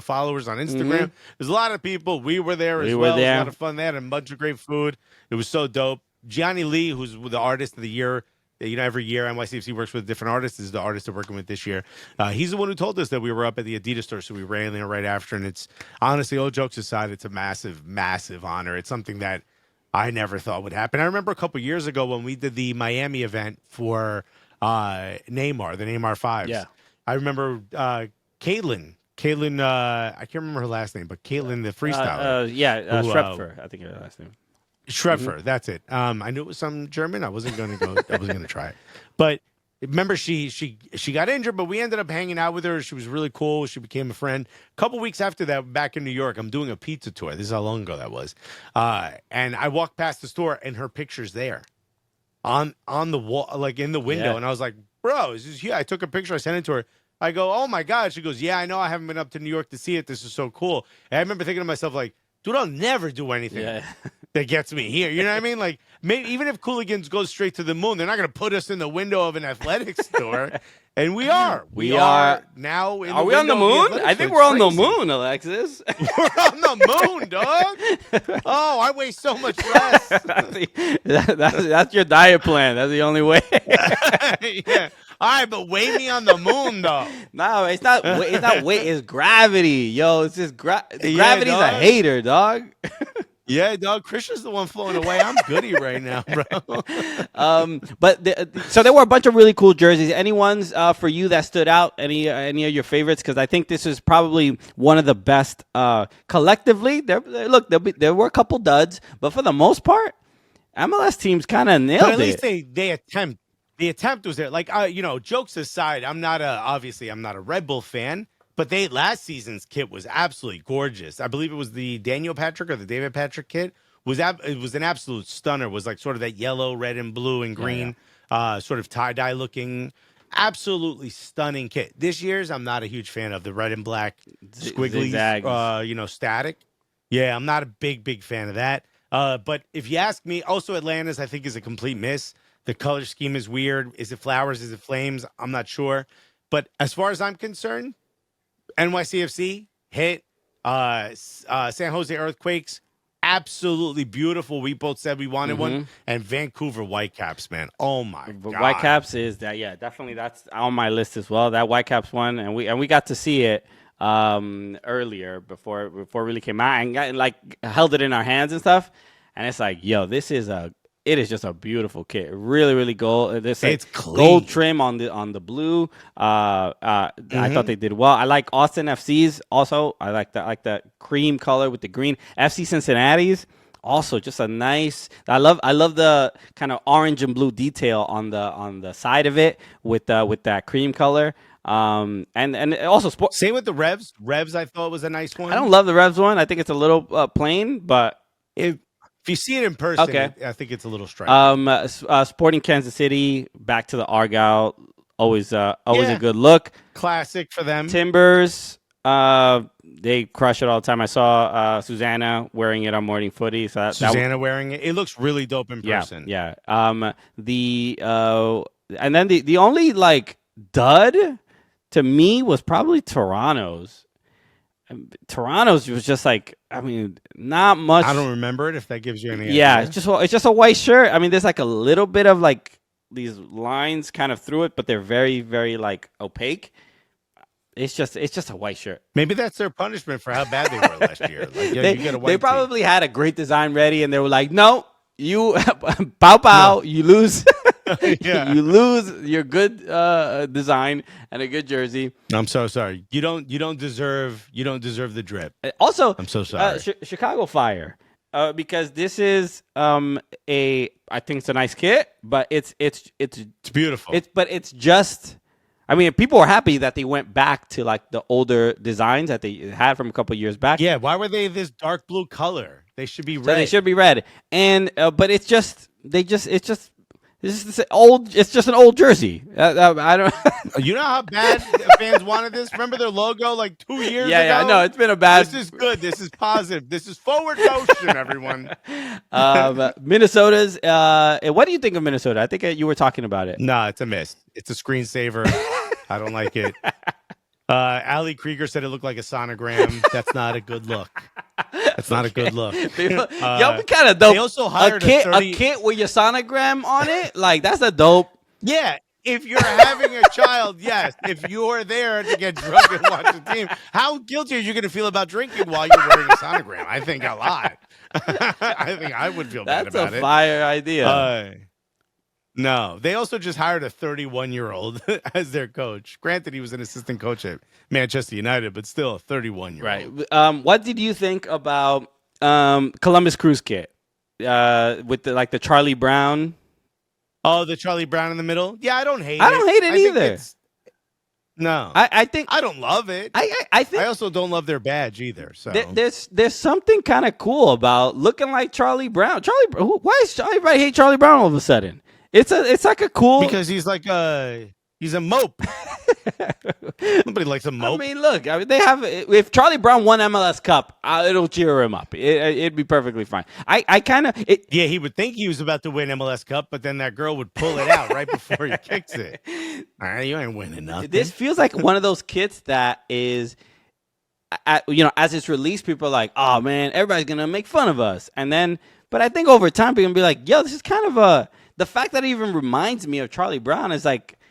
followers on Instagram. There's a lot of people. We were there as well. It was a lot of fun. They had a bunch of great food. It was so dope. Gianni Lee, who's the artist of the year. Every year NYCFC works with different artists. This is the artist they're working with this year. He's the one who told us that we were up at the Adidas store, so we ran there right after. And it's honestly, all jokes aside, it's a massive, massive honor. It's something that I never thought would happen. I remember a couple years ago when we did the Miami event for Neymar, the Neymar Fives. Yeah, I remember Caitlin. I can't remember her last name, but Caitlin, the freestyler. Schrepfer, I think her last name. Schrepfer, that's it. I knew it was some German. I wasn't going to go. I wasn't going to try it. But remember, she got injured, but we ended up hanging out with her. She was really cool. She became a friend. A couple weeks after that, back in New York, I'm doing a pizza tour. This is how long ago that was. And I walked past the store, and her picture's there on the wall, like in the window. Yeah. And I was like, bro, is this you? I took a picture. I sent it to her. I go, oh, my God. She goes, yeah, I know. I haven't been up to New York to see it. This is so cool. And I remember thinking to myself, like, dude, I'll never do anything that gets me here. You know what I mean? Like, maybe even if Cooligans goes straight to the moon, they're not going to put us in the window of an athletics store. And we are. We are now in the window. Are we on the moon? I think we're on the moon, Alexis. We're on the moon, dog. Oh, I weigh so much less. That's your diet plan. That's the only way. Yeah. All right, but weigh me on the moon, though. No, it's not weight. It's gravity, yo. It's just gravity's a hater, dog. Yeah, dog. Christian's the one floating away. I'm goody right now, bro. So there were a bunch of really cool jerseys. Any ones for you that stood out? Any of your favorites? Because I think this is probably one of the best collectively. There were a couple duds, but for the most part, MLS teams kind of nailed it. At least they attempt. The attempt was there. Like, jokes aside, I'm not a Red Bull fan, but last season's kit was absolutely gorgeous. I believe it was the Daniel Patrick or the David Patrick kit. It was an absolute stunner. It was like sort of that yellow, red, and blue and green, sort of tie-dye looking, absolutely stunning kit. This year's, I'm not a huge fan of the red and black squiggly, static. Yeah, I'm not a big fan of that. But if you ask me, also Atlanta's, I think, is a complete miss. The color scheme is weird. Is it flowers? Is it flames? I'm not sure. But as far as I'm concerned, NYCFC hit San Jose Earthquakes. Absolutely beautiful. We both said we wanted one. And Vancouver Whitecaps, man. Oh, my God. Whitecaps is that, definitely that's on my list as well. That Whitecaps one. And we got to see it earlier before it really came out, and held it in our hands and stuff. And it's like, yo, it is just a beautiful kit. Really, really gold. This It's clean. Gold trim on the blue. I thought they did well. I like Austin FC's also. I like that cream color with the green. FC Cincinnati's also just a nice. I love the kind of orange and blue detail on the side of it with that cream color. And also sport. Same with the Revs. Revs, I thought was a nice one. I don't love the Revs one. I think it's a little plain, but if you see it in person, okay. I think it's a little striking. Sporting Kansas City, back to the Argyle, always a good look. Classic for them. Timbers, they crush it all the time. I saw Susanna wearing it on Morning Footy. So wearing it. It looks really dope in person. Yeah. And then the only dud to me was probably Toronto's. Toronto's was just not much. I don't remember it. If that gives you any idea. It's just a white shirt. I mean, there's a little bit of these lines kind of through it, but they're very, very opaque. It's just a white shirt. Maybe that's their punishment for how bad they were last year. They probably had a great design ready, and they were like, "No, you pow, you lose." Yeah. You lose your good design and a good jersey. I'm so sorry. You don't deserve the drip. Also, I'm so sorry. Chicago Fire, because this is I think it's a nice kit, but it's beautiful. It's just. I mean, people were happy that they went back to the older designs that they had from a couple of years back. Yeah, why were they this dark blue color? They should be red. So they should be red, and but it's just It's just an old jersey. I don't. You know how bad fans wanted this? Remember their logo 2 years ago? Yeah, I know. It's been a bad. This is good. This is positive. This is forward motion, everyone. Minnesota's. What do you think of Minnesota? I think you were talking about it. No, it's a miss. It's a screensaver. I don't like it. Ali Krieger said it looked like a sonogram. That's not a good look. That's not a good look. Yo, be kind of dope. They also hired a kit with your sonogram on it. That's a dope. Yeah. If you're having a child, yes. If you're there to get drunk and watch the team, how guilty are you going to feel about drinking while you're wearing a sonogram? I think a lot. I think I would feel bad about it. That's a fire idea. No, they also just hired a 31-year-old as their coach. Granted, he was an assistant coach at Manchester United, but still a 31-year-old. Right. What did you think about Columbus Crew's kit with the Charlie Brown? Oh, the Charlie Brown in the middle? Yeah, I don't hate it. I don't hate it either. No, I think I don't love it. I think I also don't love their badge either. So there's something kind of cool about looking like Charlie Brown. Why does everybody hate Charlie Brown all of a sudden? It's like a cool because he's a mope. Nobody likes a mope. I mean, look, they have. If Charlie Brown won MLS Cup, it'll cheer him up. It'd be perfectly fine. I kind of yeah. He would think he was about to win MLS Cup, but then that girl would pull it out right before he kicks it. All right, you ain't winning nothing. This feels like one of those kits that is, as it's released, people are like, oh man, everybody's gonna make fun of us, but I think over time, people are gonna be like, yo, this is kind of the fact that it even reminds me of Charlie Brown is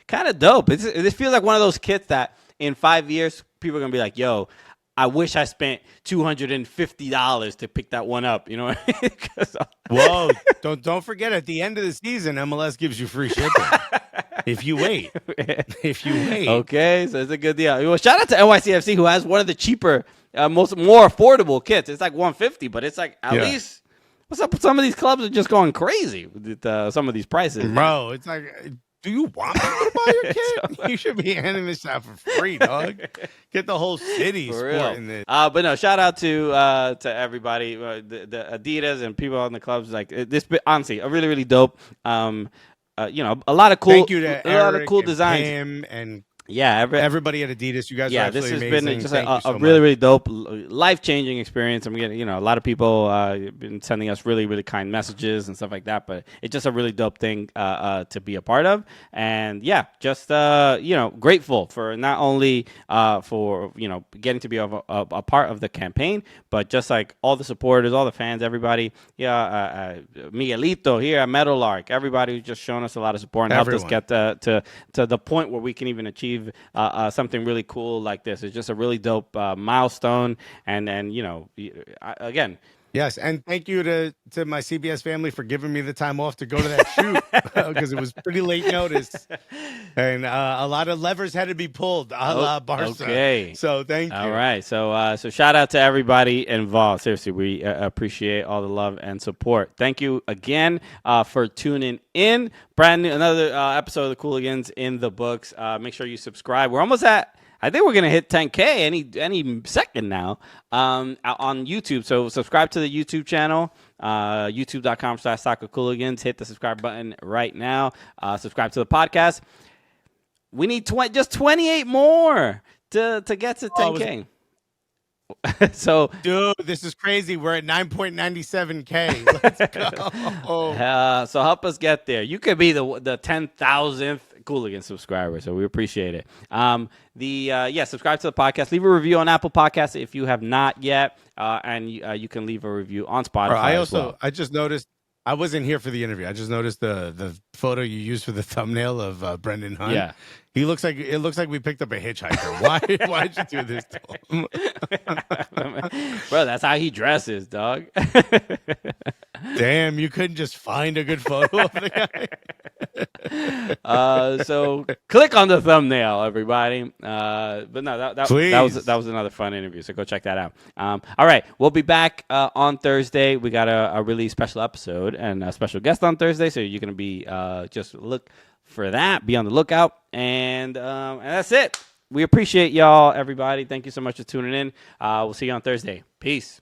kind of dope. This feels like one of those kits that in 5 years, people are going to be like, yo, I wish I spent $250 to pick that one up. You know what I mean? Whoa, don't forget, at the end of the season, MLS gives you free shipping. If you wait. Okay, so it's a good deal. Well, shout out to NYCFC, who has one of the cheaper, more affordable kits. It's $150, but it's at least... What's up with some of these clubs are just going crazy with some of these prices? Bro, it's do you want me to buy your kit? You should be handing this out for free, dog. Get the whole city sporting this. But no, shout out to everybody, the Adidas and people on the clubs. This, honestly, a really, really dope. A lot of cool. Thank you to Eric, a lot of cool designs. Him and everybody at Adidas. You guys are absolutely amazing. This has been just a really, really dope, life-changing experience. I'm getting, a lot of people been sending us really, really kind messages and stuff like that. But it's just a really dope thing to be a part of. And just grateful for not only for getting to be a part of the campaign, but just all the supporters, all the fans, everybody. Miguelito here at Meadowlark, everybody who's just shown us a lot of support and helped us get to the point where we can even achieve achieve something really cool like this. It's just a really dope milestone. And again. Yes, and thank you to my CBS family for giving me the time off to go to that shoot because it was pretty late notice, and a lot of levers had to be pulled a la Barca. Okay. So thank you. All right. So shout out to everybody involved. Seriously, we appreciate all the love and support. Thank you again for tuning in. Brand new, another episode of the Cooligans in the books. Make sure you subscribe. We're almost at. I think we're gonna hit 10K any second now on YouTube. So subscribe to the YouTube channel, youtube.com/soccercooligans. Hit the subscribe button right now. Subscribe to the podcast. We need just 28 more to get to 10K. So, dude, this is crazy. We're at 9.97K. Let's go. So help us get there. You could be the 10,000th Cooligan subscriber, so we appreciate it. Subscribe to the podcast. Leave a review on Apple Podcasts if you have not yet, and you can leave a review on Spotify. I just noticed. I wasn't here for the interview. I just noticed the photo you used for the thumbnail of Brendan Hunt. Yeah. It looks like we picked up a hitchhiker. Why'd you do this to him? Bro, that's how he dresses, dog. Damn, you couldn't just find a good photo of the guy. So click on the thumbnail, everybody. But no, that was another fun interview. So go check that out. All right, we'll be back on Thursday. We got a really special episode and a special guest on Thursday. So you're gonna be just look for that. Be on the lookout. And that's it. We appreciate y'all, everybody. Thank you so much for tuning in. We'll see you on Thursday. Peace.